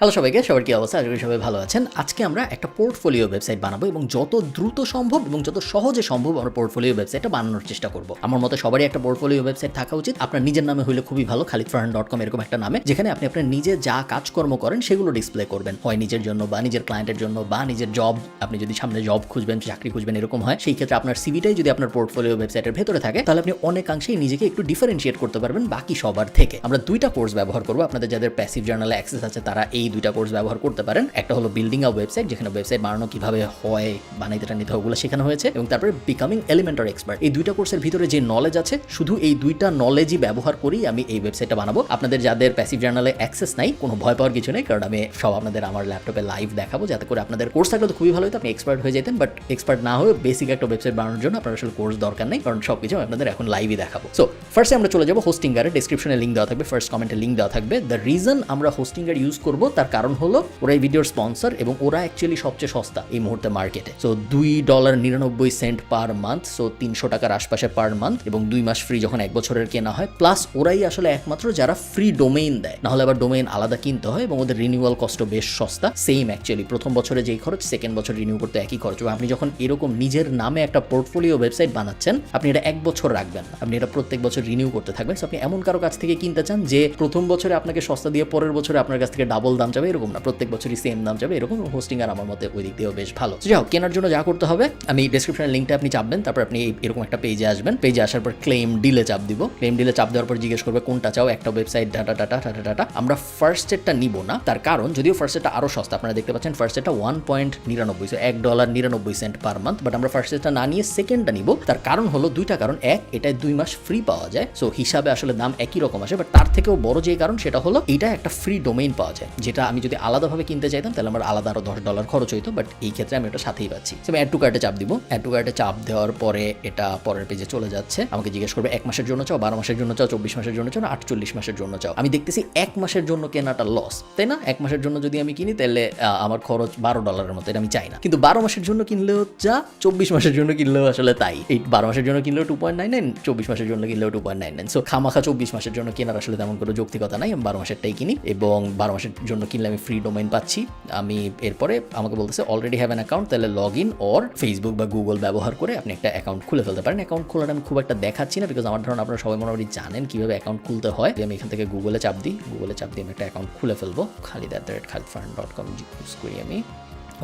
Hello সবাইকে, সবার কি অবস্থা? আশা করি সবাই ভালো আছেন। আজকে আমরা একটা পোর্টফোলিও ওয়েবসাইট বানাবো এবং যত দ্রুত সম্ভব এবং যত সহজে সম্ভব আমরা পোর্টফোলিও ওয়েবসাইটটা বানানোর চেষ্টা করব। আমার মতে সবারই একটা পোর্টফোলিও ওয়েবসাইট থাকা উচিত। আপনার নিজের নামে হলে খুবই ভালো, khalidfarhan.com এরকম একটা নামে, যেখানে আপনি আপনার নিজে যা কাজকর্ম করেন সেগুলো ডিসপ্লে করবেন, হয় নিজের জন্য বা নিজের ক্লায়েন্টের জন্য বা নিজের জব, আপনি যদি সামনে জব খুঁজবেন, চাকরি খুঁজবেন, এরকম হয়, সেই ক্ষেত্রে আপনার সিভিটাই যদি আপনার পোর্টফোলিও ওয়েবসাইটের ভেতরে থাকে তাহলে আপনি অনেকাংশেই নিজেকে একটু ডিফারেন্সিয়েট করতে পারবেন বাকি সবার থেকে। আমরা দুইটা কোর্স ব্যবহার করবো। আপনাদের যাদের প্যাসিভ জার্নালে অ্যাক্সেস আছে তারা এই দুইটা কোর্স ব্যবহার করতে পারেন। একটা হলো বিল্ডিং আ ওয়েবসাইট, যেখানে ওয়েবসাইট বানানো কিভাবে হয়, বানাইতে নিতে হয়, ওগুলো শেখানো হয়েছে, এবং তারপরে বিকামিং এলিমেন্টার এক্সপার্ট। এই দুইটা কোর্সের ভিতরে যে নলেজ আছে, শুধু এই দুইটা নলেজই ব্যবহার করেই আমি এই ওয়েবসাইটটা বানাবো। আপনাদের যাদের প্যাসিভ জার্নালে অ্যাক্সেস নাই, কোনো ভয় পাওয়ার কিছু নেই, কারণ আমি সব আপনাদের আমার ল্যাপটপে লাইভ দেখাবো, যাতে করে আপনাদের কোর্স থাকলে তো খুবই ভালো হতো, আপনি এক্সপার্ট হয়ে যেতেন। বাট এক্সপার্ট না হয়ে বেসিক একটা ওয়েবসাইট বানানোর জন্য আপনার আসলে কোর্স দরকার নেই, কারণ সবকিছু আপনাদের এখন লাইভই দেখাবো। সো ফার্স্টে আমরা চলে যাবো হোস্টিঙ্গারে। ডিসক্রিপশনে লিঙ্ক দেওয়া থাকবে, ফার্স্ট কমেন্টে লিঙ্ক দেওয়া থাকবে। দ্য রিজন আমরা হোস্টিঙ্গার ইউজ করবো তার কারণ হলো ওরা এই ভিডিওর স্পন্সর এবং ওরা অ্যাকচুয়ালি সবচেয়ে সস্তা এই মুহূর্তে মার্কেটে। সো $2.99 পার মান্থ, সো 300 টাকার আশপাশে পার মান্থ, এবং 2 মাস ফ্রি যখন 1 বছরের কেনা হয়। প্লাস ওরাই আসলে একমাত্র যারা ফ্রি ডোমেইন দেয়, নাহলে আবার ডোমেইন আলাদা কিনতে হয়, এবং ওদের রিনিউয়াল কস্টও বেশ সস্তা। সেম অ্যাকচুয়ালি প্রথম বছরে যেই খরচ, সেকেন্ড বছর রিনিউ করতে একই খরচ। এবং আপনি যখন এরকম নিজের নামে একটা পোর্টফোলিও ওয়েবসাইট বানাচ্ছেন, আপনি এটা 1 বছর রাখবেন না, আপনি এটা প্রত্যেক বছর রিনিউ করতে থাকবেন। সো আপনি এমন কারো কাছ থেকে কিনতে চান যে প্রথম বছরে আপনাকে সস্তা দিয়ে পরের বছরে আপনার কাছ থেকে ডাবল দাম যাবে, এরকম না, প্রত্যেক বছরই সেম দাম যাবে, এরকম। হোস্টিং আর আমার মতে ওই দিক দিয়েও বেশ ভালো। যাও, কেনার জন্য যা করতে হবে, আমি ডেসক্রিপশনের লিঙ্কটা আপনি চাপবেন, তারপর আপনি এরকম একটা পেজে আসবেন। পেজে আসার পর ক্লেম ডিলে চাপ দিব। ক্লেম ডিলে চাপ দেওয়ার পর জিজ্ঞেস করবে কোনটা চাও, একটা ওয়েবসাইট, ডাটা। আমরা ফার্স্ট সেটটা নিব না, তার কারণ যদিও ফার্স্ট সেটটা আরো সস্তা, আপনারা দেখতে পাচ্ছেন ফার্স্ট সেটটা $1.99, সো $1.99 পার মান্থ। বাট আমরা ফার্স্ট সেটটা না নিয়ে সেকেন্ডটা নিব। তার কারণ হলো দুইটা কারণ। এক, এটায় 2 মাস ফ্রি পাওয়া যায়, সো হিসাবে আসলে দাম একই রকম আসে। বাট তার থেকেও বড় যে কারণ সেটা হলো এটা একটা ফ্রি ডোমেইন পাওয়া যায়, যেটা আমি যদি আলাদাভাবে কিনতে চাইতাম তাহলে আমার আলাদা আরো $10 খরচ হইতো। বাট এই ক্ষেত্রে আমি এটা সাথেই পাচ্ছি। আমি অ্যাড টু কার্টে চাপ দিব। অ্যাড টু কার্টে চাপ দেওয়ার পরে এটা পরের পেজে চলে যাচ্ছে। আমাকে জিজ্ঞেস করবে 1 মাসের জন্য চাও, 12 মাসের জন্য চাও, 24 মাসের জন্য চাও, 48 মাসের জন্য চাও। আমি দেখতেছি 1 মাসের জন্য কেনাটা লস, তাই না? 1 মাসের জন্য যদি আমি কিনি তাহলে আমার খরচ $12 মতো, এটা আমি চাই না। কিন্তু 12 মাসের জন্য কিনলেও যা, 24 মাসের জন্য কিনলেও আসলে তাই। এই 12 মাসের জন্য কিনলেও 2.99, 24 মাসের জন্য কিনলেও 2.99। সো খামাখা 24 মাসের জন্য কেনার আসলে তেমন কোনো যৌক্তিকতা নাই। আমি 12 মাসেরটাই কিনি, এবং 12 মাসের জন্য কিনলে আমি ফ্রি ডোমেইন পাচ্ছি। আমি এরপরে আমাকে বলতেছে অলরেডি হ্যাভ অ্যান অ্যাকাউন্ট, তাহলে লগ ইন অর ফেসবুক বা গুগল ব্যবহার করে আপনি একটা অ্যাকাউন্ট খুলে ফেলতে পারেন। অ্যাকাউন্ট খোলাটা আমি খুব একটা দেখাচ্ছি না, বিকজ আমার ধারণা আপনারা সবাই মোটামুটি জানেন কীভাবে অ্যাকাউন্ট খুলতে হয়। আমি এখান থেকে গুগলে চাপ দিই, গুগলে চাপ দিয়ে আমি একটা অ্যাকাউন্ট খুলে ফেলবো। khalid@khalidfarhan.com ইউজ করি আমি।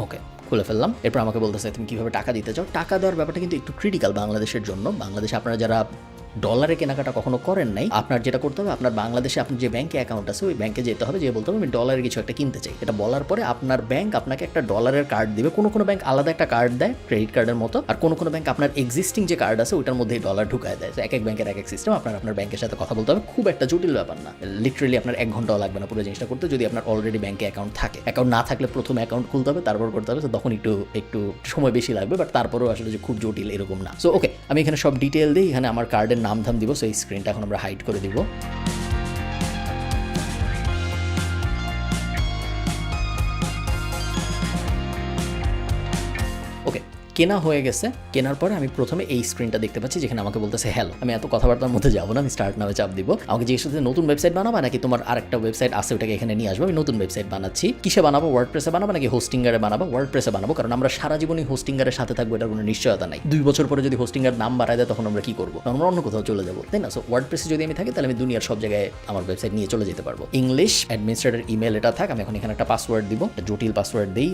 ওকে, খুলে ফেললাম। এরপর আমাকে বলতেছে তুমি কীভাবে টাকা দিতে চাও। টাকা দেওয়ার ব্যাপারটা কিন্তু একটু ক্রিটিক্যাল বাংলাদেশের জন্য। বাংলাদেশে আপনারা যারা ডলারে কেনাকাটা কখনো করেন নাই, আপনার যেটা করতে হবে, আপনার বাংলাদেশে আপনার যে ব্যাংকে অ্যাকাউন্ট আছে ওই ব্যাংকে যেতে হবে, যে বলতে হবে আমি ডলারের কিছু একটা কিনতে চাই। এটা বলার পরে আপনার ব্যাংক আপনাকে একটা ডলারের কার্ড দিবে। কোনো ব্যাংক আলাদা একটা কার্ড দেয় ক্রেডিট কার্ডের মতো, আর কোনো ব্যাংক আপনার এক্সিস্টিং যে কার্ড আছে ওইটার মধ্যেই ডলার ঢুকায় দেয়। এক এক ব্যাংকের এক এক সিস্টেম। আপনার ব্যাংকের সাথে কথা বলতে হবে, খুব একটা জটিল ব্যাপার না। লিটারেলি আপনার 1 ঘন্টাও লাগবে না পুরো জিনিসটা করতে, যদি আপনার অলরেডি ব্যাংকে অ্যাকাউন্ট থাকে। অ্যাকাউন্ট না থাকলে প্রথমে অ্যাকাউন্ট খুলতে হবে, তারপর করতে হবে, তো তখন একটু সময় বেশি লাগবে। বাট তারপরেও আসলে যে খুব জটিল এরকম না। সো ওকে, আমি এখানে সব ডিটেল দিই। এখানে আমার কার্ডের নাম ধাম দিব। সো এই স্ক্রিনটা এখন আমরা হাইড করে দিব। ওকে, কেনা হয়ে গেছে। কেনার পরে আমি প্রথমে এই স্ক্রিনটা দেখতে পাচ্ছি, যেখানে আমাকে বলতেছে হ্যালো। আমি এত কথাবার্তার মধ্যে যাবো না, আমি স্টার্ট নামে চাপ দিব। আমাকে জিজ্ঞেস করতে নতুন ওয়েবসাইট বানাবো নাকি তোমার আরেকটা ওয়েবসাইট আছে ওটাকে এখানে নিয়ে আসবো। আমি নতুন ওয়েবসাইট বানাচ্ছি। কিসে বানাবো? ওয়ার্ডপ্রেসে বানাবো নাকি হোস্টিঙ্গারে বানাবো? ওয়ার্ডপ্রেসে বানাবো, কারণ আমরা সারা জীবনই হোস্টিঙ্গারের সাথে থাকবো, এটার কোনো নিশ্চয়তা নাই। 2 বছর পরে যদি হোস্টিঙ্গার নাম বাড়ায় দেয় তখন আমরা কি করবো? আমরা অন্য কোথাও চলে যাবো, তাই না? সো ওয়ার্ডপ্রেসে যদি আমি থাকি তাহলে আমি দুনিয়ার সব জায়গায় আমার ওয়েবসাইট নিয়ে চলে যেতে পারবো। ইংলিশ অ্যাডমিনিস্ট্রেটর ইমেল এটা থাক। আমি এখন এখানে একটা পাসওয়ার্ড দিব, জটিল পাসওয়ার্ড দিই,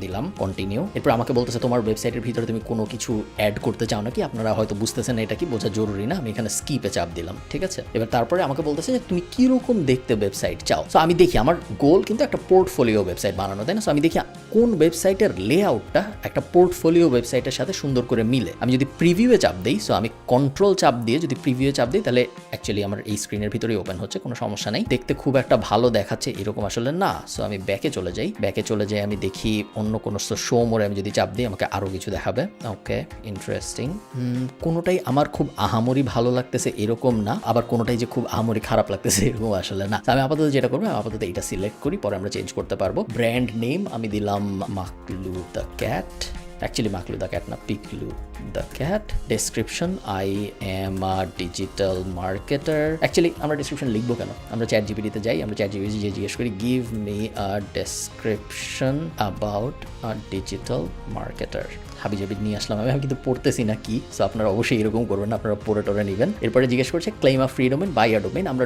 দিলাম, কন্টিনিউ। এরপর আমাকে বলতেছে তোমার ওয়েবসাইটের ভিতরে তুমি কোনো কিছু অ্যাড করতে চাও নাকি। আপনারা হয়তো বুঝতেছেন এটা কি, বোঝা জরুরি না। আমি এখানে স্কিপে চাপ দিলাম, ঠিক আছে। এবার তারপরে আমাকে বলতেছে যে তুমি কিরকম দেখতে ওয়েবসাইট চাও। সো আমি দেখি, আমার গোল কিন্তু একটা পোর্টফোলিও ওয়েবসাইট বানানো, তাই না? সো আমি দেখি কোন ওয়েবসাইটের লেআউটটা একটা পোর্টফোলিও ওয়েবসাইটের সাথে সুন্দর করে মিলে। আমি যদি প্রিভিউয়ে চাপ দিই, সো আমি কন্ট্রোল চাপ দিয়ে যদি প্রিভিউয়ে চাপ দিই, তাহলে অ্যাকচুয়ালি আমার এই স্ক্রিনের ভিতরেই ওপেন হচ্ছে, কোনো সমস্যা নেই। দেখতে খুব একটা ভালো দেখাচ্ছে এরকম আসলে না। সো আমি ব্যাকে চলে যাই, আমি দেখি অন্য কোনো শো মোড়ে আমি যদি চাপ দিই আমাকে আরও কিছু দেখাবে। ওকে, ইন্টারেস্টিং। কোনোটাই আমার খুব আহামরি ভালো লাগতেছে এরকম না, আবার কোনোটাই যে খুব আহামরি খারাপ লাগতেছে এরকম আসলে না। আমি আপাতত যেটা করবো, আপাতত এটা সিলেক্ট করি, পরে আমরা চেঞ্জ করতে পারবো। ব্র্যান্ড নেম আমি দিলাম Maklu the cat. Actually Maklu the cat না, Piklu the cat. Description, I am a digital marketer. Actually আমরা ডেসক্রিপশন লিখবো কেন? আমরা চ্যাট জিপিটিতে যাই, আমরা চ্যাট জিপিটি জিজ্ঞেস করি give me a description about a digital marketer. হাবিজাবি নিয়ে আসলাম আমি কিন্তু পড়তেছি না কি, সো আপনারা অবশ্যই এরকম করবেন না, আপনারা পড়ে টোরে নেবেন। এরপরে জিজ্ঞেস করছে claim a free domain, buy a domain. আমরা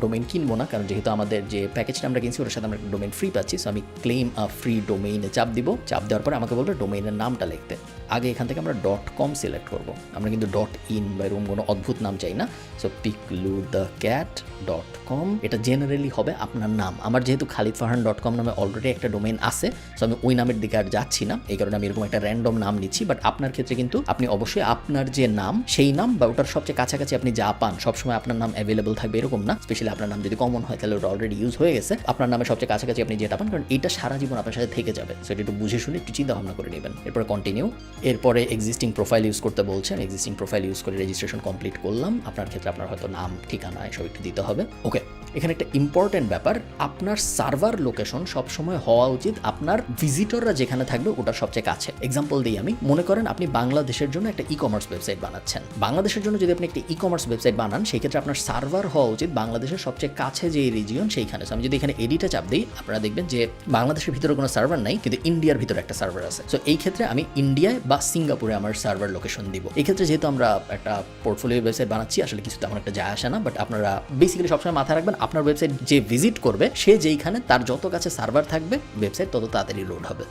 ডোমেন কিনবো না, কারণ যেহেতু আমাদের যে প্যাকেজটা আমরা কিনছি ওটার সাথে আমরা ডোমেন ফ্রি পাচ্ছি। সো আমি ক্লেম আ ফ্রি ডোমেইনে চাপ দিব। চাপ দেওয়ার পরে আমাকে বলবে ডোমেইনের নামটা লিখতে। আগে এখান থেকে আমরা .com সিলেক্ট করব, আমরা কিন্তু .in বা এরকম কোনো অদ্ভুত নাম চাই না। সো pikluthecat.com, এটা জেনারেলি হবে আপনার নাম। আমার যেহেতু khalidfarhan.com নামে অলরেডি একটা ডোমেইন আছে, সো আমি ওই নামের দিকে আর যাচ্ছি না, এই কারণে আমি এরকম একটা র্যান্ডম নাম নিচ্ছি। বাট আপনার ক্ষেত্রে কিন্তু আপনি অবশ্যই আপনার যে নাম সেই নাম বা ওটার সবচেয়ে কাছাকাছি আপনি যা পান সবসময় আপনার নাম অ্যাভেলেবল থাকবে এরকম না। স্পেশালি আপনার নাম যদি কমন হয় তাহলে ওটা অলরেডি ইউজ হয়ে গেছে, আপনার নামে সবচেয়ে কাছাকাছি আপনি যেটা পান, কারণ এটা সারা জীবন আপনার সাথে থেকে যাবে। সো এটা একটু বুঝে শুনে একটু চিন্তা ভাবনা করে নেবেন। এরপরে কন্টিনিউ। এরপরে এক্সিস্টিং প্রোফাইল ইউজ করতে বলছে, আমি এক্সিস্টিং প্রোফাইল ইউজ করে রেজিস্ট্রেশন কমপ্লিট করলাম। আপনার ক্ষেত্রে আপনার হয়তো নাম, ঠিকানা এসব একটু দিতে হবে। ওকে, এখানে একটা ইম্পর্টেন্ট ব্যাপার, আপনার সার্ভার লোকেশন সবসময় হওয়া উচিত আপনার ভিজিটররা যেখানে থাকবে ওটার সবচেয়ে কাছে। এক্সাম্পল দিই আমি, মনে করেন আপনি বাংলাদেশের জন্য একটা ই কমার্স ওয়েবসাইট বানাচ্ছেন। বাংলাদেশের জন্য যদি আপনি একটা ই কমার্স ওয়েবসাইট বানান, সেই ক্ষেত্রে আপনার সার্ভার হওয়া উচিত বাংলাদেশের সবচেয়ে কাছে যে রিজিয়ন সেইখানে। আমি যদি এখানে এডিটে চাপ দিই, আপনারা দেখবেন যে বাংলাদেশের ভিতরে কোনো সার্ভার নাই, কিন্তু ইন্ডিয়ার ভিতরে একটা সার্ভার আছে। সো এই ক্ষেত্রে আমি ইন্ডিয়ায় বা সিঙ্গাপুরে আমার সার্ভার লোকেশন দিব। এই ক্ষেত্রে যেহেতু আমরা একটা পোর্টফোলিও ওয়েবসাইট বানাচ্ছি, আসলে কিছু তেমন একটা যায় আসে না, বাট আপনারা বেসিক্যালি সবসময় মাথায় রাখবেন আপনার ওয়েবসাইট যে ভিজিট করবে সে যেইখানে, তার যত কাছে সার্ভার থাকবে ওয়েবসাইট তত তাড়াতাড়ি লোড হবে।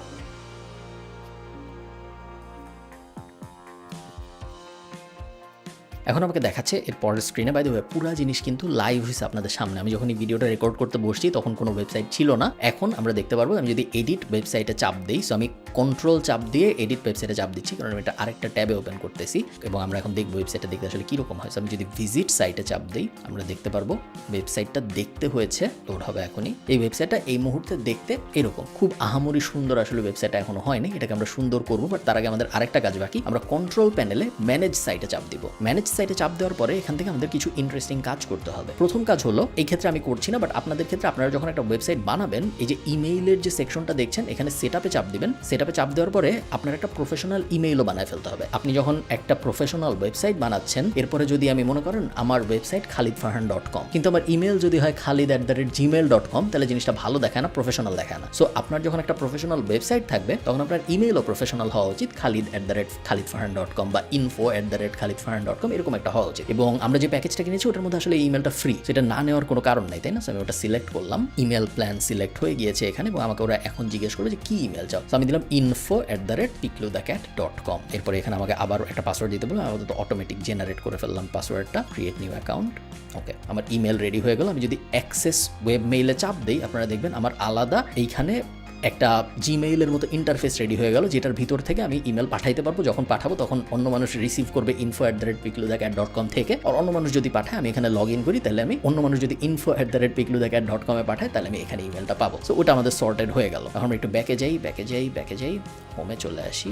এখন আমাকে দেখাচ্ছে এর পরের স্ক্রিনে। বাই দ্য ওয়ে, পুরো জিনিস কিন্তু লাইভ হয়েছে আপনাদের সামনে। আমি যখন এই ভিডিওটা রেকর্ড করতে বসছি তখন কোনো ওয়েবসাইট ছিল না। এখন আমরা দেখতে পারবো, আমি যদি এডিট ওয়েবসাইটে চাপ দিই, সো আমি কন্ট্রোল চাপ দিয়ে এডিট ওয়েবসাইটে চাপ দিচ্ছি, কারণ আমি এটা আরেকটা ট্যাবে ওপেন করতেছি এবং আমরা এখন দেখবো ওয়েবসাইটটা দেখতে আসলে কীরকম হয়। আমি যদি ভিজিট সাইটে চাপ দিই, আমরা দেখতে পারবো ওয়েবসাইটটা দেখতে হয়েছে, লোড হবে এখনই। এই ওয়েবসাইটটা এই মুহূর্তে দেখতে এরকম, খুব আহামরি সুন্দর আসলে ওয়েবসাইটটা এখনো হয়নি, এটাকে আমরা সুন্দর করবো। বাট তার আগে আমাদের আরেকটা কাজ বাকি, আমরা কন্ট্রোল প্যানেলে ম্যানেজ সাইটে চাপ দিব। ম্যানেজ সাইটে চাপ দেওয়ার পরে এখান থেকে আমাদের কিছু ইন্টারেস্টিং কাজ করতে হবে। প্রথম কাজ হলো, এই ক্ষেত্রে আমি করছি না, বাট আপনাদের ক্ষেত্রে আপনারা যখন একটা ওয়েবসাইট বানাবেন, এই যে ইমেইলের যে সেকশনটা দেখছেন, এখানে সেটআপে চাপ দিবেন। সেটআপে চাপ দেওয়ার পরে আপনার একটা প্রফেশনাল ইমেইলও বানায় ফেলতে হবে। আপনি যখন একটা প্রফেশনাল ওয়েবসাইট বানাচ্ছেন, এরপরে যদি আমি মনে করেন আমার ওয়েবসাইট khalidfarhan.com, কিন্তু আমার ইমেল যদি হয় khalid@gmail.com, তাহলে জিনিসটা ভালো দেখায় না, প্রফেশনাল দেখায় না। সো আপনার যখন একটা প্রফেশনাল ওয়েবসাইট থাকবে, তখন আপনার ইমেইলও প্রফেশনাল হওয়া উচিত, khalid@khalidfarhan.com বা info@khalidfarhan.com, এরকম একটা হওয়া উচিত। এবং আমরা যে প্যাকেজটা কিনেছি ওটার মধ্যে আসলে ইমেলটা ফ্রি, সেটা না নেওয়ার কোনো কারণ নাই, তাই না? আমি ওটা সিলেক্ট করলাম, ইমেল প্ল্যান সিলেক্ট হয়ে গিয়েছে এখানে, এবং আমাকে ওরা এখন জিজ্ঞেস করবে যে কি ইমেল চাও। আমি দিলাম info@pikluthecat.com। এরপরে এখানে আমাকে আবার একটা পাসওয়ার্ড দিতে বললাম, আমাদের তো অটোমেটিক জেনারেট করে ফেললাম পাসওয়ার্ডটা, ক্রিয়েট নিউ অ্যাকাউন্ট। ওকে, আমার ইমেল রেডি হয়ে গেল। আমি যদি অ্যাক্সেস ওয়েব মেইলে চাপ দিই, আপনারা দেখবেন আমার আলাদা এইখানে একটা জিমেইলের মতো ইন্টারফেস রেডি হয়ে গেল, যেটার ভিতর থেকে আমি ইমেল পাঠাইতে পারবো। যখন পাঠাবো তখন অন্য মানুষ রিসিভ করবে info@pikluthecat.com থেকে, আর অন্য মানুষ যদি পাঠায়, আমি এখানে লগ ইন করি, তাহলে আমি অন্য মানুষ যদি info@pikluthecat.com এ পাঠায়, তাহলে আমি এখানে ইমেলটা পাবো। সো ওটা আমাদের সর্টেড হয়ে গেল। এখন আমরা একটু ব্যাকে যাই, হোমে চলে আসি।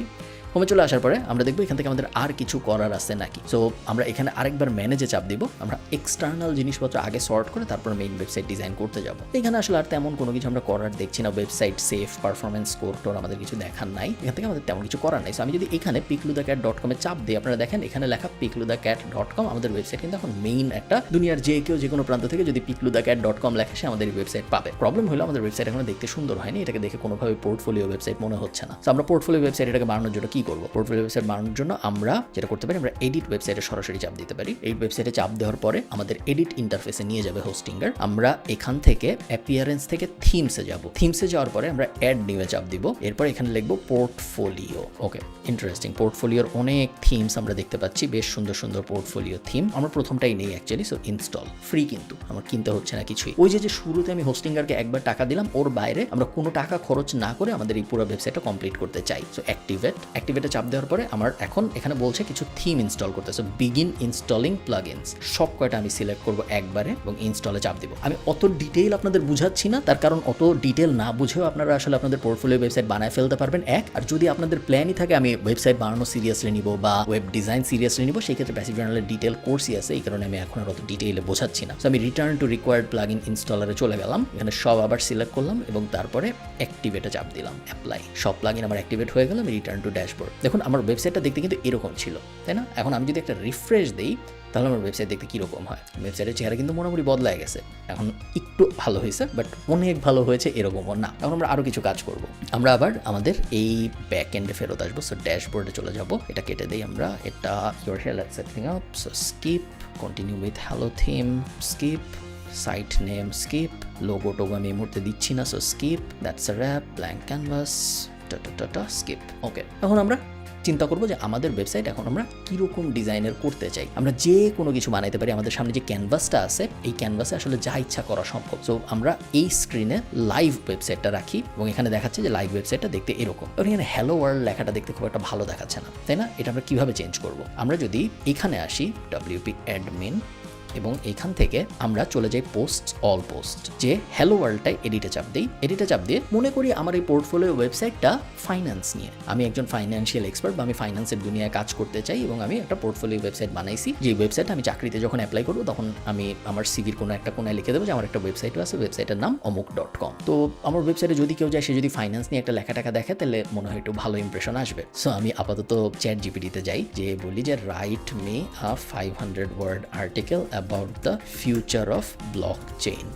হোমে চলে আসার পরে আমরা দেখবো এখান থেকে আমাদের আর কিছু করার আছে নাকি। সো আমরা এখানে আরেকবার ম্যানেজে চাপ দিব। আমরা এক্সটার্নাল জিনিসপত্র আগে সর্ট করে তারপর মেইন ওয়েবসাইট ডিজাইন করতে যাব। এখানে আসলে আর তেমন কোনো কিছু আমরা করার দেখছি না। ওয়েবসাইট সেফ, পারফরমেন্স স্কোর টোর আমাদের কিছু দেখার নাই, এখান থেকে আমাদের তেমন কিছু করার নাই। সো আমি যদি এখানে pikluthecat.com এ চাপ দিই, আপনারা দেখেন এখানে লেখা pikluthecat.com, আমাদের ওয়েবসাইট কিন্তু এখন মেইন একটা, দুনিয়ার যে কেউ যে কোনো প্রান্ত থেকে যদি pikluthecat.com লেখে, সে আমাদের এই ওয়েবসাইট পাবে। প্রবলেম হলো আমাদের ওয়েবসাইট এখন দেখতে সুন্দর হয়নি, এটাকে দেখে কোনোভাবে পোর্টফোলিও ওয়েবসাইট মনে হচ্ছে না। সো আমরা পোর্টফোলিও ওয়েবসাইট এটাকে বানানোর জন্য কি করবো? পোর্টফোলিও ওয়েবসাইট বানানোর জন্য আমরা যেটা করতে পারি, আমরা এডিট ওয়েবসাইটে সরাসরি চাপ দিতে পারি। এই ওয়েবসাইটে চাপ দেওয়ার পরে আমাদের এডিট ইন্টারফেসে নিয়ে যাবে হোস্টিংয়ার। আমরা এখান থেকে অ্যাপিয়ারেন্স থেকে থিমসে যাব। থিমসে যাওয়ার পরে আমরা অ্যাড নিউয়ে চাপ দিব। এরপর এখানে লিখবো পোর্টফোলিও। ওকে, ইন্টারেস্টিং। পোর্টফোলিওর অনেক থিমস আমরা দেখতে পাচ্ছি, বেশ সুন্দর সুন্দর পোর্টফোলিও থিম। আমরা প্রথমটাই নেই অ্যাকচুয়ালি। সো ইনস্টল, ফ্রি, কিন্তু আমার কিনতে হচ্ছে না কিছুই। ওই যে শুরুতে আমি হোস্টিংয়ারকে একবার টাকা দিলাম, ওর বাইরে আমরা কোনো টাকা খরচ না করে আমাদের এই পুরো ওয়েবসাইটটা কমপ্লিট করতে চাই। সো অ্যাক্টিভেট অ্যাক্টিভেটে চাপ দেওয়ার পরে আমার এখন এখানে বলছে কিছু থিম ইনস্টল করতে, সো বিগিন ইনস্টলিং প্লাগইনস। সব কয়টা আমি সিলেক্ট করব একবারে এবং ইনস্টলে চাপ দিব। আমি অত ডিটেইল আপনাদের বুঝাচ্ছি না, তার কারণ অত ডিটেইল না বুঝেও আপনারা আসলে আপনাদের পোর্টফোলিও ওয়েবসাইট বানায় ফেলতে পারবেন। আর যদি আপনাদের প্ল্যানই থাকে আমি ওয়েবসাইট বানানো সিরিয়াসলি নিব বা ওয়েব ডিজাইন সিরিয়াসলি নিব, সেই ক্ষেত্রে প্যাসিভ জার্নালের ডিটেল কোর্সই আছে, এই কারণে আমি এখন আর অত ডিটেইলে বোঝাচ্ছি না। সো আমি রিটার্ন টু রিকোয়ার্ড প্লাগইন ইনস্টলারে চলে গেলাম, এখানে সব আবার সিলেক্ট করলাম এবং তারপরে অ্যাক্টিভেটে চাপ দিলাম, অ্যাপ্লাই। সব প্লাগইন আমার অ্যাক্টিভেট হয়ে গেল। আমি রিটার্ন টু ড্যাশবোর্ড। দেখুন আমার ওয়েবসাইটটা দেখতে কিন্তু এরকম ছিল, তাই না? এখন আমি যদি একটা রিফ্রেশ দিই তাহলে আমার ওয়েবসাইট দেখতে কীরকম হয়। ওয়েবসাইটের চেহারা কিন্তু মোটামুটি বদলায় গেছে, এখন একটু ভালো হয়েছে, বাট অনেক ভালো হয়েছে এরকমও না। এখন আমরা আরও কিছু কাজ করব। আমরা আবার আমাদের এই ব্যাক এন্ডে ফেরত আসবো। সো ড্যাশবোর্ডে চলে যাব, এটা কেটে দিই আমরা, এটা you're here setting up, so skip, continue with hello theme, skip, site name skip, logo to go আমি এই মুহূর্তে দিচ্ছি না, so skip, that's a wrap, blank canvas, skip. Okay, এখন আমরা চিন্তা করবো যে আমাদের ওয়েবসাইট এখন আমরা কীরকম ডিজাইনের করতে চাই। আমরা যে কোনো কিছু বানাইতে পারি। আমাদের সামনে যে ক্যানভাসটা আছে, এই ক্যানভাসে আসলে যা ইচ্ছা করা সম্ভব। সো আমরা এই স্ক্রিনে লাইভ ওয়েবসাইটটা রাখি এবং এখানে দেখাচ্ছে যে লাইভ ওয়েবসাইটটা দেখতে এরকম। এখানে হ্যালো ওয়ার্ল্ড লেখাটা দেখতে খুব একটা ভালো দেখাচ্ছে না, তাই না? এটা আমরা কীভাবে চেঞ্জ করব? আমরা যদি এখানে আসি WP অ্যাডমিন এবং এইখান থেকে আমরা চলে যাই পোস্ট, অল পোস্ট, যে হ্যালো ওয়ার্ল্ডটাই এডিটে চাপ দিই। এডিটে চাপ দিয়ে মনে করি আমার এই পোর্টফোলিও ওয়েবসাইটটা ফাইন্যান্স নিয়ে, আমি একজন ফাইন্যান্সিয়াল এক্সপার্ট বা আমি ফাইন্যান্সের দুনিয়ায় কাজ করতে চাই এবং আমি একটা পোর্টফোলিও ওয়েবসাইট বানাইছি, যে ওয়েবসাইটটা আমি চাকরিতে যখন অ্যাপ্লাই করবো তখন আমি আমার সিভির কোনো একটা কোনায় লিখে দেবো যে আমার একটা ওয়েবসাইটও আছে, ওয়েবসাইটের নাম অমুক.com। তো আমার ওয়েবসাইটে যদি কেউ যায়, সে যদি ফাইন্যান্স নিয়ে একটা লেখা টাকা দেখে, তাহলে মনে হয় একটু ভালো ইমপ্রেশন আসবে। সো আমি আপাতত চ্যাট জিপিটিতে যাই, যে বলি যে write me a 500 word article about the future of blockchain.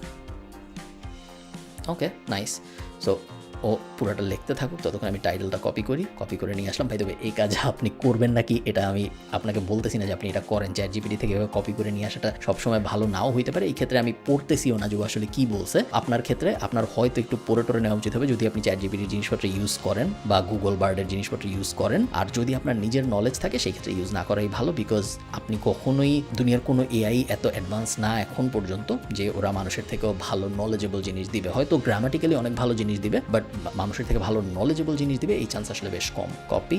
Okay, nice. So ও পুরোটা লিখতে থাকুক, ততক্ষণ আমি টাইটেলটা কপি করে নিয়ে আসলাম। ভাই তবে এই কাজ আপনি করবেন নাকি এটা আমি আপনাকে বলতেছি না যে আপনি এটা করেন। চ্যাট জিপিটি থেকে এভাবে কপি করে নিয়ে আসাটা সবসময় ভালো নাও হইতে পারে। এই ক্ষেত্রে আমি পড়তেছিও না যে আসলে কি বলছে। আপনার ক্ষেত্রে আপনার হয়তো একটু পড়ে নেওয়া উচিত হবে যদি আপনি চ্যাট জিপিটির জিনিসপত্র ইউজ করেন বা গুগল বার্ডের জিনিসপত্র ইউজ করেন। আর যদি আপনার নিজের নলেজ থাকে সেই ক্ষেত্রে ইউজ না করাই ভালো, বিকজ আপনি কখনোই দুনিয়ার কোনো এআই এত অ্যাডভান্স না এখন পর্যন্ত যে ওরা মানুষের থেকেও ভালো নলেজেবল জিনিস দিবে। হয়তো গ্রামাটিক্যালি অনেক ভালো জিনিস দিবে, বাট মানুষের থেকে ভালো নলেজেবল জিনিস দিবে এই চান্স আসলে বেশ কম। কপি,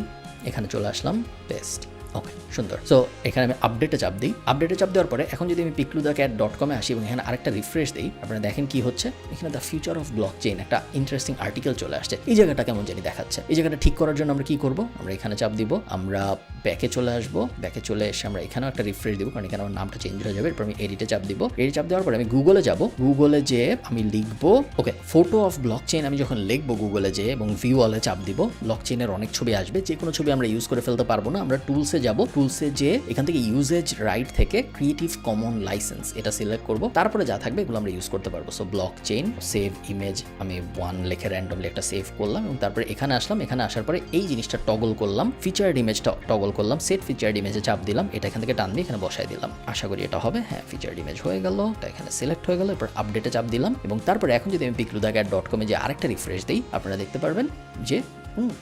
এখানে চলে আসলাম, পেস্ট। ওকে, সুন্দর। সো এখানে আমি আপডেটে চাপ দিই। আপডেটে চাপ দেওয়ার পরে এখন যদি আমি pickludacat.com আসি এবং এখানে আরেকটা রিফ্রেশ দিই, আপনারা দেখেন কি হচ্ছে। এখানে দ্য ফিউচার অফ ব্লকচেইন একটা ইন্টারেস্টিং আর্টিকেল চলে আসছে। এই জায়গাটা কেমন জানি দেখাচ্ছে। এই জায়গাটা ঠিক করার জন্য আমরা কি করব? আমরা এখানে চাপ দিব, আমরা ব্যাকে চলে আসবো। ব্যাকে চলে এসে আমরা এখানেও একটা রিফ্রেশ দিব, কারণ এখানে আমার নামটা চেঞ্জ হয়ে যাবে। এরপর আমি এডিটে চাপ দিব। এডিট চাপ দেওয়ার পরে আমি গুগলে যাব। গুগলে যে আমি লিখবো, ওকে, ফটো অফ ব্লকচেইন আমি যখন লিখবো গুগলে যে এবং ভিউ অলে চাপ দিব, ব্লকচেইনের অনেক ছবি আসবে। যে কোনো ছবি আমরা ইউজ করে ফেলতে পারবো না। আমরা টুলসে যাব, টুলসে যে এখান থেকে ইউজেজ রাইট থেকে ক্রিয়েটিভ কমন লাইসেন্স এটা সিলেক্ট করব। তারপরে যা থাকবে এগুলো আমরা ইউজ করতে পারবো। সো ব্লকচেইন, সেভ ইমেজ, আমি 1 লিখে র্যান্ডমলি একটা সেভ করলাম এবং তারপরে এখানে আসলাম। এখানে আসার পরে এই জিনিসটা টগল করলাম, ফিচার্ড ইমেজটা টগল করলাম, সেট ফিচার্ড ইমেজে চাপ দিলাম। এটা এখান থেকে টান দিয়ে এখানে বসাই দিলাম। আশা করি এটা হবে। হ্যাঁ, ফিচার্ড ইমেজ হয়ে গেল, এটা এখানে সিলেক্ট হয়ে গেল। এরপর আপডেটে চাপ দিলাম এবং তারপরে এখন যদি আমি pickludacat.com যে আরেকটা রিফ্রেশ দিই, আপনারা দেখতে পারবেন যে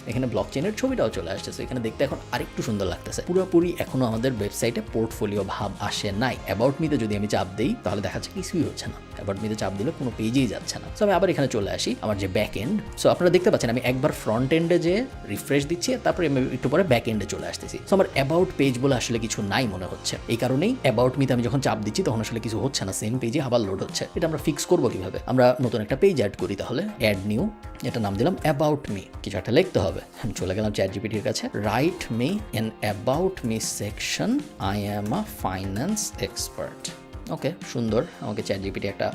এখানে ব্লকচেইনের ছবিটাও চলে আসছে। এখানে দেখতে এখন আরেকটু সুন্দর লাগতেছে। পুরোপুরি এখনো আমাদের ওয়েবসাইটে পোর্টফোলিও ভাব আসে নাই। অ্যাবাউট মিতে যদি আমি চাপ দিই তাহলে দেখাচ্ছে কিছুই হচ্ছে না। অ্যাবাউট মিতে চাপ দিলে কোনো পেজেই যাচ্ছে না। সো আমি আবার এখানে চলে আসি, আমার যে ব্যাক এন্ড। সো আপনারা দেখতে পাচ্ছেন আমি একবার ফ্রন্ট এন্ডে যে রিফ্রেশ দিচ্ছি, তারপরে আমি একটু পরে ব্যাক এন্ডে চলে আসতেছি। সো আমার অ্যাবাউট পেজ বলে আসলে কিছু নাই মনে হচ্ছে। এই কারণেই অ্যাবাউট মিতে আমি যখন চাপ দিচ্ছি তখন আসলে কিছু হচ্ছে না, সেম পেজে আবার লোড হচ্ছে। এটা আমরা ফিক্স করবো কিভাবে? আমরা নতুন একটা পেজ অ্যাড করি। তাহলে অ্যাড নিউ, এটা নাম দিলাম অ্যাবাউট মি। কিছু একটা লিখতে হবে। আমি চলে গেলাম চ্যাট জিপিটির কাছে। Write me an about me section, I am a finance expert. Okay, সুন্দর। আমাকে চ্যাট জিপিটি একটা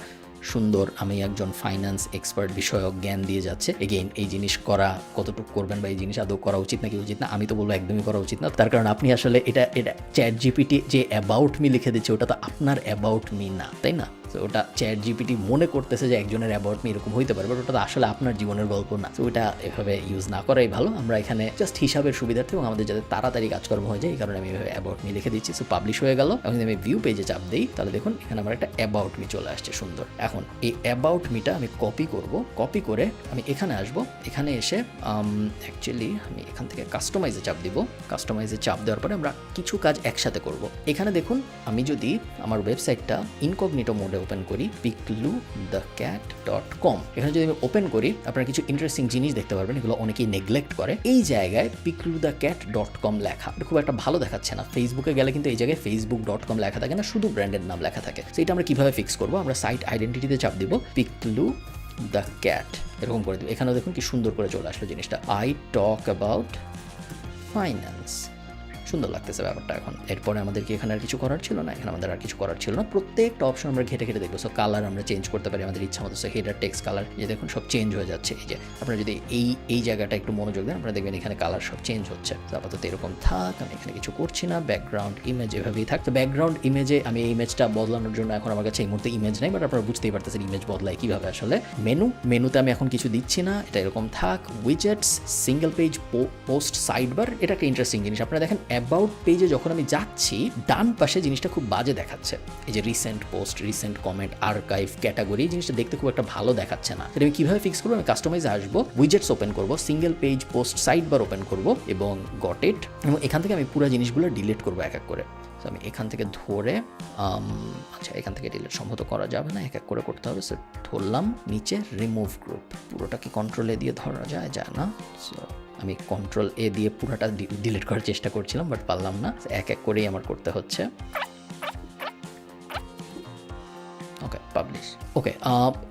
সুন্দর আমি একজন ফাইন্যান্স এক্সপার্ট বিষয়ক জ্ঞান দিয়ে যাচ্ছে। এগেইন এই জিনিস করা কতটুকু করবেন বা এই জিনিস আদৌ করা উচিত নাকি উচিত না, আমি তো বলবো একদমই করা উচিত না। তার কারণ আপনি আসলে এটা চ্যাট জিপিটি যে অ্যাবাউট মি লিখে দিচ্ছে ওটা তো আপনার অ্যাবাউট মি না, তাই না? তো ওটা চ্যাট জিপিটি মনে করতেছে যে একজনের অ্যাবাউট মি এরকম হইতে পারে, বাট ওটা তো আসলে আপনার জীবনের গল্প না। তো ওটা এভাবে ইউজ না করাই ভালো। আমরা এখানে জাস্ট হিসাবের সুবিধার্থে এবং আমাদের যাতে তাড়াতাড়ি কাজকর্ম হয়ে যায় এই কারণে আমি এভাবে অ্যাবাউট মি লিখে দিচ্ছি। সো পাবলিশ হয়ে গেল। এখন যদি আমি ভিউ পেজে চাপ দিই তাহলে দেখুন এখানে আমার একটা অ্যাবাউট মি চলে আসছে, সুন্দর। এখন এই অ্যাবাউট মিটা আমি কপি করব। কপি করে আমি এখানে আসব। এখানে এসে অ্যাকচুয়ালি আমি এখান থেকে কাস্টমাইজে চাপ দিব। কাস্টমাইজে চাপ দেওয়ার পরে আমরা কিছু কাজ একসাথে করব। এখানে দেখুন আমি যদি আমার ওয়েবসাইটটা ইনকগনিটো মোডে ওপেন করি picluthecat.com। এখানে যদি আমি ওপেন করি আপনারা কিছু ইন্টারেস্টিং জিনিস দেখতে পারবেন, এগুলো অনেকেই নেগলেক্ট করে। এই জায়গায় picluthecat.com লেখা, এটা খুব একটা ভালো দেখাচ্ছে না। ফেসবুকে গেলে কিন্তু এই জায়গায় facebook.com লেখা থাকে না, শুধু ব্র্যান্ডের নাম লেখা থাকে। তো এটা আমরা কিভাবে ফিক্স করবো? আমরা সাইট আইডেন্টিটিতে চাপ দিব picluthecat, এরকম করে দিব। এখানেও দেখুন কি সুন্দর করে চলে আসলো জিনিসটা, আই টক অ্যাবাউট ফাইন্যান্স। সুন্দর লাগতেছে ব্যাপারটা। এখন এরপরে আমাদের কি এখানে আর কিছু করার ছিল না? এখানে আমাদের আর কিছু করার ছিল না। প্রত্যেকটা অপশন আমরা ঘেটে ঘেটে দেখবো। সো কালার আমরা চেঞ্জ করতে পারি আমাদের ইচ্ছা মতো। সো হেডার টেক্সট কালার, যে দেখুন সব চেঞ্জ হয়ে যাচ্ছে। এই যে আপনারা যদি এই জায়গাটা একটু মনোযোগ দেন, আপনারা দেখবেন এখানে কালার সব চেঞ্জ হচ্ছে। আপাতত এরকম থাক, আমি এখানে কিছু করছি না। ব্যাকগ্রাউন্ড ইমেজ এভাবেই থাক। তো ব্যাকগ্রাউন্ড ইমেজে আমি এই ইমেজটা বদলানোর জন্য এখন আমার কাছে এই মুহূর্তে ইমেজ নেই, বাট আপনারা বুঝতেই পারতেছেন ইমেজ বদলায় কীভাবে আসলে। মেনুতে আমি এখন কিছু দিচ্ছি না, এটা এরকম থাক। Widgets, single page, post, side bar, এটা একটা ইন্টারেস্টিং জিনিস। আপনারা দেখেন অ্যাবাউট পেজে যখন আমি যাচ্ছি ডান পাশে জিনিসটা খুব বাজে দেখাচ্ছে। এই যে recent post, recent comment, archive, category, জিনিসটা দেখতে খুব একটা ভালো দেখাচ্ছে না। এটা আমি কীভাবে ফিক্স করবো? আমি কাস্টমাইজে আসবো, উইজেটস ওপেন করবো, single page, post, side bar open করবো এবং গট ইট। এবং এখান থেকে আমি পুরো জিনিসগুলো ডিলিট করবো এক এক করে। তো আমি এখান থেকে ধরে আচ্ছা এখান থেকে ডিলিট সম্ভবত করা যাবে না, এক এক করে করতে হবে। সো ধরলাম, নিচে রিমুভ গ্রুপ, পুরোটা কি কন্ট্রোল এ দিয়ে ধরা যায়? যায় না। সো আমি কন্ট্রোল এ দিয়ে পুরোটা ডিলিট করার চেষ্টা করছিলাম, বাট পারলাম না। এক এক করেই আমার করতে হচ্ছে। ওকে, পাবলিশ। ওকে,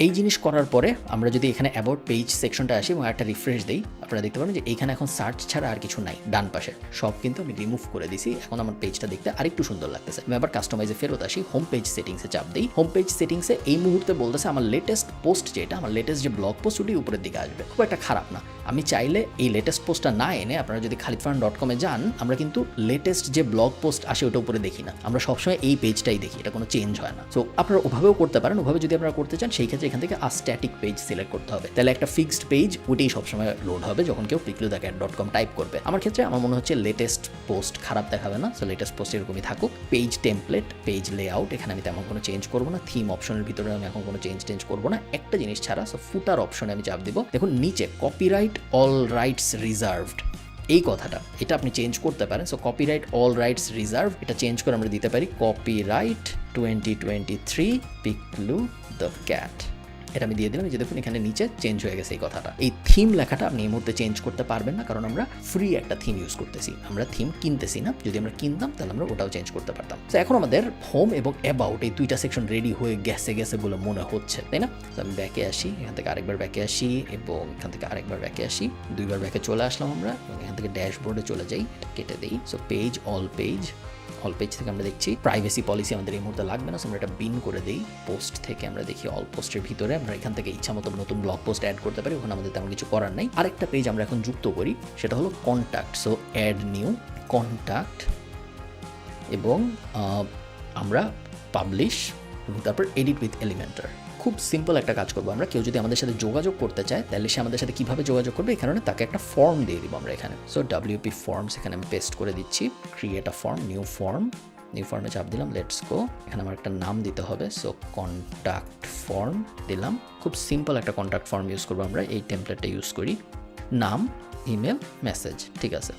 এই জিনিস করার পরে আমরা যদি এখানে অ্যাবাউট পেজ সেকশনটা আসি এবং একটা রিফ্রেশ দিই, আপনারা দেখতে পাবেন যে এইখানে এখন সার্চ ছাড়া আর কিছু নাই। ডান পাশে সব কিন্তু আমি রিমুভ করে দিছি। এখন আমার পেজটা দেখতে আরেকটু সুন্দর লাগতেছে। আমি আবার কাস্টমাইজে ফেরত আসি, হোম পেজ সেটিংসে চাপ দিই। হোম পেজ সেটিংসে এই মুহূর্তে বলতেছে আমার লেটেস্ট পোস্ট যেটা, আমার লেটেস্ট যে ব্লগ পোস্ট, ওটি উপরের দিকে আসবে। খুব একটা খারাপ না। আমি চাইলে এই লেটেস্ট পোস্টটা না এনে, আপনারা যদি khalidfarhan.com যান, আমরা কিন্তু লেটেস্ট যে ব্লগ পোস্ট আসে ওটা উপরে দেখি না, আমরা সবসময় এই পেজটাই দেখি, এটা কোনো চেঞ্জ হয় না। সো আপনারা ওভাবেও করতে পারেন। ওভাবে যদি আপনারা করতে চান, সেই ক্ষেত্রে এখান থেকে স্ট্যাটিক পেজ সিলেক্ট করতে হবে। তাহলে একটা ফিক্সড পেজ, ওইটাই সবসময় লোড হবে যখন কেউ picluthecat.com টাইপ করবে। আমার ক্ষেত্রে আমার মনে হচ্ছে লেটেস্ট পোস্ট খারাপ দেখাবে না। সো লেটেস্ট পোস্ট এরকমই থাকুক। পেজ টেমপ্লেট, পেজ লেআউট, এখানে আমি তেমন কোনো চেঞ্জ করবো না। থিম অপশনের ভিতরে আমি এখন কোনো চেঞ্জ করবো না। একটা জিনিস ছাড়া, সো ফুটার অপশনে আমি চাপ দিব। দেখুন নিচে কপিরাইট অল রাইটস রিজার্ভড, এই কথাটা, এটা আপনি চেঞ্জ করতে পারেন। So copyright all rides reserve, এটা চেঞ্জ করে আমরা দিতে পারি কপিরাইট 2023 picluthecat। এটা আমি দিয়ে দিলাম। যে দেখুন এখানে নিচে চেঞ্জ হয়ে গেছে এই কথাটা। এই থিম লেখাটা আপনি এই মুহূর্তে চেঞ্জ করতে পারবেন না, কারণ আমরা ফ্রি একটা থিম ইউজ করতেছি, আমরা থিম কিনতেছি না। যদি আমরা কিনতাম তাহলে আমরা ওটাও চেঞ্জ করতে পারতাম। তো এখন আমাদের হোম এবং অ্যাবাউট এই দুইটা সেকশন রেডি হয়ে গেছে বলে মনে হচ্ছে, তাই না? তো আমি ব্যাকে আসি, এখান থেকে আরেকবার ব্যাকে আসি এবং এখান থেকে আরেকবার ব্যাকে আসি। দুইবার ব্যাকে চলে আসলাম আমরা এবং এখান থেকে ড্যাশবোর্ডে চলে যাই, এটা কেটে দিই। সো পেজ, অল পেজ থেকে আমরা দেখছি প্রাইভেসি পলিসি আমাদের এই মুহূর্তে লাগবে না। আমরা এটা বিন করে দিই। পোস্ট থেকে আমরা দেখি অল পোস্টের ভিতরে আমরা এখান থেকে ইচ্ছা মতো নতুন ব্লগ পোস্ট অ্যাড করতে পারি, ওখানে আমাদের তেমন কিছু করার নাই। আরেকটা পেজ আমরা এখন যুক্ত করি, সেটা হলো contact. So add new contact এবং আমরা পাবলিশ এবং তারপর এডিট উইথ এলিমেন্টার। খুব সিম্পল একটা কাজ করবো আমরা। কেউ যদি আমাদের সাথে যোগাযোগ করতে চায়, তাহলে সে আমাদের সাথে কীভাবে যোগাযোগ করবে, এই কারণে তাকে একটা ফর্ম দিয়ে দিব আমরা এখানে। সো WP ফর্মস এখানে আমি পেস্ট করে দিচ্ছি। ক্রিয়েট আ ফর্ম, নিউ ফর্মে চাপ দিলাম। Let's go. এখানে আমার একটা নাম দিতে হবে। সো কন্ট্যাক্ট ফর্ম দিলাম। খুব সিম্পল একটা কন্ট্যাক্ট ফর্ম ইউজ করবো আমরা, এই টেমপ্লেটটা ইউজ করি। নাম, ইমেল, মেসেজ, ঠিক আছে।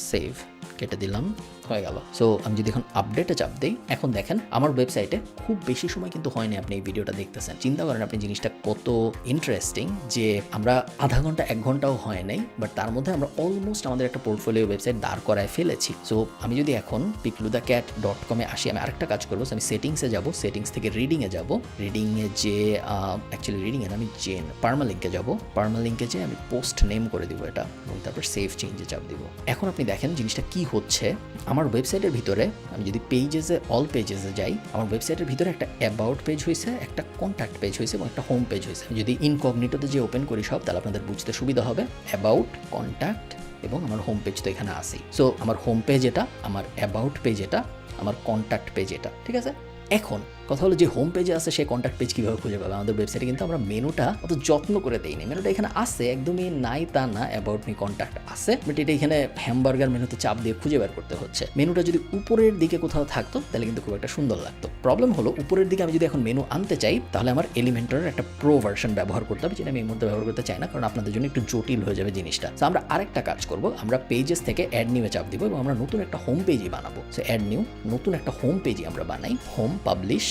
সেভ, কেটে দিলাম, হয়ে গেল। সো আমি যদি এখন আপডেটে চাপ দিই, এখন দেখেন আমার ওয়েবসাইটে খুব বেশি সময় কিন্তু হয়নি আপনি এই ভিডিওটা দেখতেছেন। চিন্তা করেন আপনি জিনিসটা কত ইন্টারেস্টিং, যে আমরা আধা ঘন্টা 1 ঘন্টাও হয় নাই, বাট তার মধ্যে আমরা অলমোস্ট আমাদের একটা পোর্টফোলিও ওয়েবসাইট দাঁড় করায় ফেলেছি। সো আমি যদি এখন picluthecat.com আসি, আমি আরেকটা কাজ করবো। আমি সেটিংসে যাব, সেটিংস থেকে রিডিংয়ে যাব। রিডিংয়ে যে অ্যাকচুয়ালি রিডিংয়ে আমি চেন পার্মালিঙ্কে যাব। পার্মালিঙ্কে যে আমি পোস্ট নেম করে দিব এটা, এবং তারপর সেভ চেঞ্জে চাপ দিব। এখন আপনি দেখেন জিনিসটা কি হচ্ছে। আমার ওয়েবসাইটের ভিতরে আমি যদি পেজেসে, অল পেজেসে যাই, আমার ওয়েবসাইটের ভিতরে একটা অ্যাবাউট পেজ হয়েছে, একটা কন্ট্যাক্ট পেজ হয়েছে এবং একটা হোম পেজ হয়েছে। যদি ইনকগনিটোতে যে ওপেন করি সব, তাহলে আপনাদের বুঝতে সুবিধা হবে। অ্যাবাউট, কন্ট্যাক্ট এবং আমার হোম পেজ তো এখানে আসেই। সো আমার হোম পেজ এটা, আমার অ্যাবাউট পেজ এটা, আমার কন্ট্যাক্ট পেজ এটা, ঠিক আছে। এখন কথা হলো যে হোম পেজে আছে, সেই কন্ট্যাক্ট পেজ কীভাবে খুঁজে পাবে? আমাদের ওয়েবসাইটে কিন্তু আমরা মেনুটা অত যত্ন করে দেইনি। মেনুটা এখানে আছে, একদমই নাই তা না, অ্যাবাউট মি কন্ট্যাক্ট আছে, বাট এটা এখানে হ্যামবার্গার মেনুতে চাপ দিয়ে খুঁজে বের করতে হচ্ছে। মেনুটা যদি উপরের দিকে কোথাও থাকতো তাহলে কিন্তু খুব একটা সুন্দর লাগতো। প্রবলেম হলো উপরের দিকে আমি যদি এখন মেনু আনতে চাই, তাহলে আমার এলিমেন্টারের একটা প্রো ভার্সন ব্যবহার করতে হবে, যেটা আমি এই মুহূর্তে ব্যবহার করতে চাই না, কারণ আপনাদের জন্য একটু জটিল হয়ে যাবে জিনিসটা। তো আমরা আরেকটা কাজ করবো, আমরা পেজেস থেকে অ্যাড নিউয়ে চাপ দিব এবং আমরা নতুন একটা হোম পেজই বানাবো। সো অ্যাড নিউ, নতুন একটা হোম পেজই আমরা বানাই। হোম, পাবলিশ,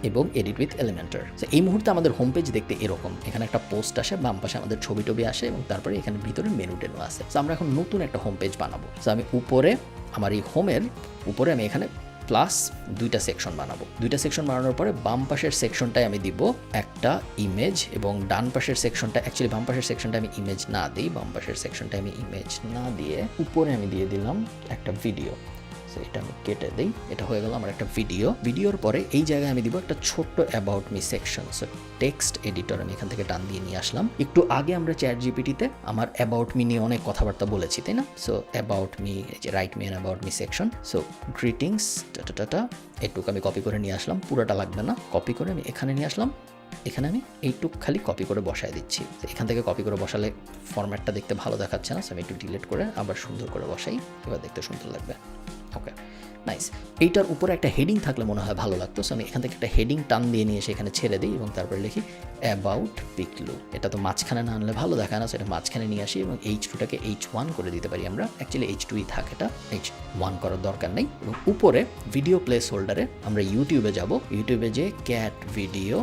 এবং এডিট উইথ এলিমেন্টর। তো এই মুহূর্তে আমাদের হোম পেজ দেখতে এরকম, এখানে একটা পোস্ট আসে, বাম পাশে আমাদের ছবি টবি আসে এবং তারপরে এখানে ভিতরে মেনু টেনু আছে। তো আমরা এখন নতুন একটা হোম পেজ বানাবো। তো আমি উপরে আমার এই হোমের উপরে আমি এখানে প্লাস 2টা সেকশন বানাবো। 2টা সেকশন বানানোর পরে বাম পাশের সেকশনটায় আমি দিব একটা ইমেজ এবং ডান পাশের সেকশনটা, অ্যাকচুয়ালি বাম পাশের সেকশনটা আমি ইমেজ না দিই, বাম পাশের সেকশনটা আমি ইমেজ না দিয়ে উপরে আমি দিয়ে দিলাম একটা ভিডিও। এটা আমি কেটে দিই, এটা হয়ে গেল আমার একটা ভিডিওর পরে এই জায়গায় আমি দিব একটা ছোট্ট about me section. So text editor আমি এখান থেকে টান দিয়ে নিয়ে আসলাম। একটু আগে আমরা চ্যাট জিপিটিতে আমার অ্যাবাউট মি নিয়ে অনেক কথাবার্তা বলেছি, তাই না? সো অ্যাবাউট মি, এই যে write me an about me section. So greetings tata এটুকু আমি কপি করে নিয়ে আসলাম, পুরোটা লাগবে না, কপি করে আমি এখানে নিয়ে আসলাম। এখানে আমি এইটুক খালি কপি করে বসায় দিচ্ছি। এখান থেকে কপি করে বসালে ফরম্যাটটা দেখতে ভালো দেখাচ্ছে না, সো আমি একটু ডিলিট করে আবার সুন্দর করে বসাই, এবার দেখতে সুন্দর লাগবে। ওকে, নাইস। এইটার উপরে একটা হেডিং থাকলে মনে হয় ভালো লাগতো, সো আমি এখান থেকে একটা হেডিং টান দিয়ে নিয়ে এসে এখানে ছেড়ে দিই এবং তারপরে লিখি অ্যাবাউট পিকলু। এটা তো মাঝখানে না আনলে ভালো দেখায় না, সেটা মাঝখানে নিয়ে আসি এবং H2টাকে H1 করে দিতে পারি আমরা। অ্যাকচুয়ালি H2ই থাকে, এটা H1 করার দরকার নেই। এবং উপরে ভিডিও প্লেস হোল্ডারে আমরা ইউটিউবে যাব, ইউটিউবে যে ক্যাট ভিডিও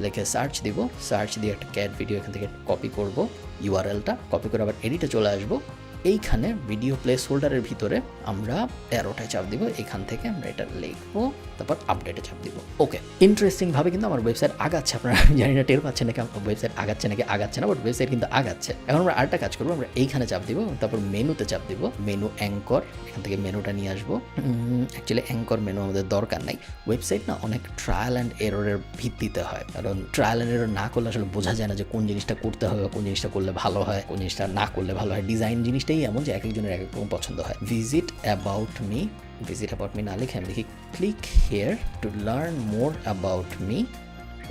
লিখে সার্চ দিব, সার্চ দিয়ে একটা ক্যাট ভিডিও এখান থেকে কপি করব, ইউআরএলটা কপি করে আবার এডিটে চলে আসবো। এইখানে ভিডিও প্লেস হোল্ডারের ভিতরে আমরা অ্যারোটায় চাপ দিব, এখান থেকে আমরা এটা লিখবো, তারপর আপডেটে চাপ দিব। ওকে, ইন্টারেস্টিংভাবে কিন্তু আমার ওয়েবসাইট আগাচ্ছে। আপনারা জানি না টের পাচ্ছেন নাকি আমার ওয়েবসাইট আগাচ্ছে নাকি আগাচ্ছে না, বাট ওয়েবসাইট কিন্তু আগাচ্ছে। এখন আমরা আরেকটা কাজ করবো, আমরা এইখানে চাপ দিব, তারপর মেনুতে চাপ দিব, মেনু অ্যাঙ্কর, এখান থেকে মেনুটা নিয়ে আসবো। অ্যাকচুয়ালি অ্যাঙ্কর মেনু আমাদের দরকার নাই, ওয়েবসাইট না অনেক ট্রায়াল অ্যান্ড এররের ভিত্তিতে হয়, কারণ ট্রায়াল অ্যান্ড এরর না করলে আসলে বোঝা যায় না যে কোন জিনিসটা করতে হবে, কোন জিনিসটা করলে ভালো হয়, কোন জিনিসটা না করলে ভালো হয়। ডিজাইন জিনিসটাই এমন যে এক একজনের এক এক রকম পছন্দ হয়। ভিজিট অ্যাবাউট মি না লিখে আমি লিখি click here to learn more about me,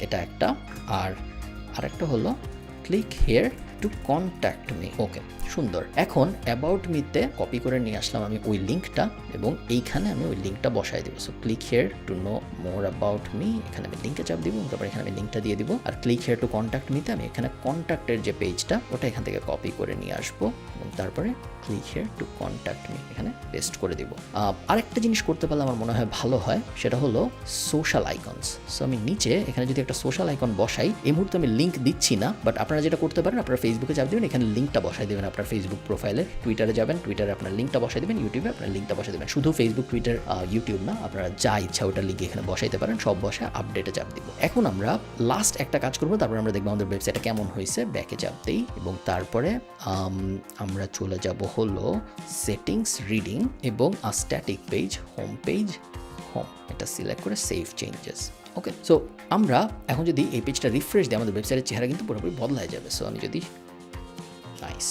এটা একটা। আর আরেকটা হলো click here to contact me. Okay, সুন্দর। এখন অ্যাবাউট মিতে কপি করে নিয়ে আসলাম আমি ওই লিঙ্কটা এবং এইখানে আমি ওই লিঙ্কটা বসাই দিব। So click here to know more about me, এখানে আমি লিঙ্কে চাপ দিব, তারপর এখানে আমি লিঙ্কটা দিয়ে দিব। আর ক্লিক হিয়ার টু কন্ট্যাক্ট মিতে আমি এখানে কন্ট্যাক্টের যে পেজটা ওটা এখান থেকে কপি করে নিয়ে আসবো এবং তারপরে click here to contact me এখানে পেস্ট করে দিব। আরেকটা জিনিস করতে পারলে আমার মনে হয় ভালো হয়, সেটা হলো সোশ্যাল আইকনস। সো আমি নিচে এখানে যদি একটা সোশ্যাল আইকন বসাই, এই মুহূর্তে আমি লিঙ্ক দিচ্ছি না, বাট আপনারা যেটা করতে পারেন, আপনারা ফেসবুকে চাপ দেবেন, এখানে লিঙ্কটা বসাই দেবেন আপনার ফেসবুক প্রোফাইলে, টুইটারে যাবেন, টুইটারে আপনার লিঙ্কটা বসাই দেবেন, ইউটিউবে আপনার লিঙ্কটা বসাই দেবেন। শুধু ফেসবুক, টুইটার, ইউটিউব না, আপনারা যা ইচ্ছা ওটা লিঙ্ক এখানে বসাইতে পারেন, সব বসে আপডেটে চাপ দিব। এখন আমরা লাস্ট একটা কাজ করবো, তারপরে আমরা দেখবো আমাদের ওয়েবসাইটটা কেমন হয়েছে। ব্যাকে চাপ দিই এবং তারপরে আমরা চলে যাব হলো সেটিংস, রিডিং এবং static page, home page, home, এটা সিলেক্ট করে সেভ চেঞ্জেস। ওকে, সো আমরা এখন যদি এই পেজটা রিফ্রেশ দিই, আমাদের ওয়েবসাইটের চেহারা কিন্তু পুরোপুরি বদলায় যাবে। সো আমি যদি নাইস,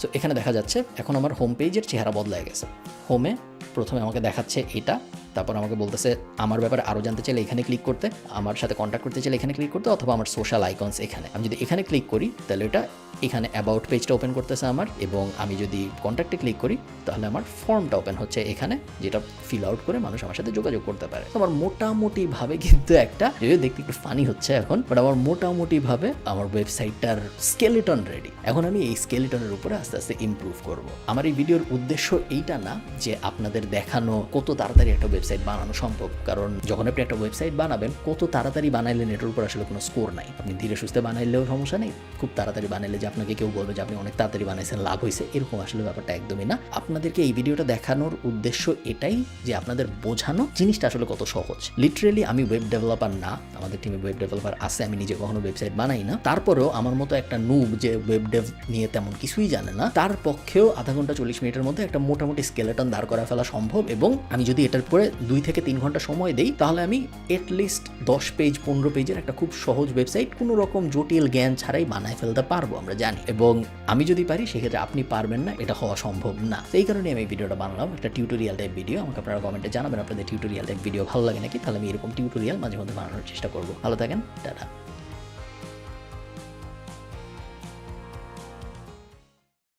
সো এখানে দেখা যাচ্ছে এখন আমার হোম পেজের চেহারা বদলায় গেছে। হোমে প্রথমে আমাকে দেখাচ্ছে এটা, তারপর আমাকে বলতেছে আমার ব্যাপারে আরও জানতে চাইলে এখানে ক্লিক করতে, আমার সাথে কন্ট্যাক্ট করতে চাইলে এখানে ক্লিক করতে, অথবা আমার সোশ্যাল আইকনস এখানে। আমি যদি এখানে ক্লিক করি তাহলে এটা এখানে অ্যাবাউট পেজটা ওপেন করতেছে আমার, এবং আমি যদি কন্ট্যাক্টে ক্লিক করি তাহলে আমার ফর্মটা ওপেন হচ্ছে এখানে, যেটা ফিল আউট করে মানুষ আমার সাথে যোগাযোগ করতে পারে। আমার মোটামুটিভাবে কিন্তু একটা, যদিও দেখতে একটু ফানি হচ্ছে এখন, বাট আমার মোটামুটিভাবে আমার ওয়েবসাইটটার স্কেলেটন রেডি। এখন আমি এই স্কেলেটনের উপরে আস্তে আস্তে ইমপ্রুভ করব। আমার এই ভিডিওর উদ্দেশ্য এইটা না যে আপনাদের দেখানো কত তাড়াতাড়ি একটা ওয়েবসাইট বানানো সম্ভব, কারণ যখন আপনি একটা ওয়েবসাইট বানাবেন, কত তাড়াতাড়ি বানাইলেন এটার উপর আসলে কোনো স্কোর নাই। আপনি ধীরে সুস্থে বানাইলেও সমস্যা নেই, খুব তাড়াতাড়ি বানাইলে যে আপনাকে কেউ বলবে যে আপনি অনেক তাড়াতাড়ি বানাইছেন, লাভ হয়েছে, এরকম আসলে ব্যাপারটা একদমই না। আপনাদেরকে এই ভিডিওটা দেখানোর উদ্দেশ্য এটাই যে আপনাদের বোঝানো জিনিসটা আসলে কত সহজ। লিটারেলি আমি ওয়েব ডেভেলপার না, আমাদের টিমে ওয়েব ডেভেলপার আছে, আমি নিজে কখনো ওয়েবসাইট বানাই না, তারপরেও আমার মতো একটা নুব যে ওয়েব ডেভ নিয়ে তেমন কিছুই জানে না, তার পক্ষেও আধা ঘন্টা 40 মিনিটের মধ্যে একটা মোটামুটি স্কেলেটন দাঁড় করা ফেলা সম্ভব। এবং আমি যদি এটার পরে 2 থেকে 3 ঘন্টা সময় দেই, তাহলে আমি এটলিস্ট 10 পেজ 15 পেজের একটা খুব সহজ ওয়েবসাইট কোনো রকম জটিল জ্ঞান ছাড়াই বানায় ফেলতে পারবো, আমরা জানি। এবং আমি যদি পারি সেক্ষেত্রে আপনি পারবেন না, এটা হওয়া সম্ভব না। সেই কারণে আমি এই ভিডিওটা বানালাম, একটা টিউটোরিয়াল টাইপ ভিডিও। আমাকে আপনারা কমেন্টে জানাবেন আপনাদের টিউটোরিয়াল টাইপ ভিডিও ভালো লাগে নাকি, তাহলে আমি এরকম টিউটোরিয়াল মাঝে মধ্যে বানানোর চেষ্টা করবো। ভালো থাকেন, টাটা।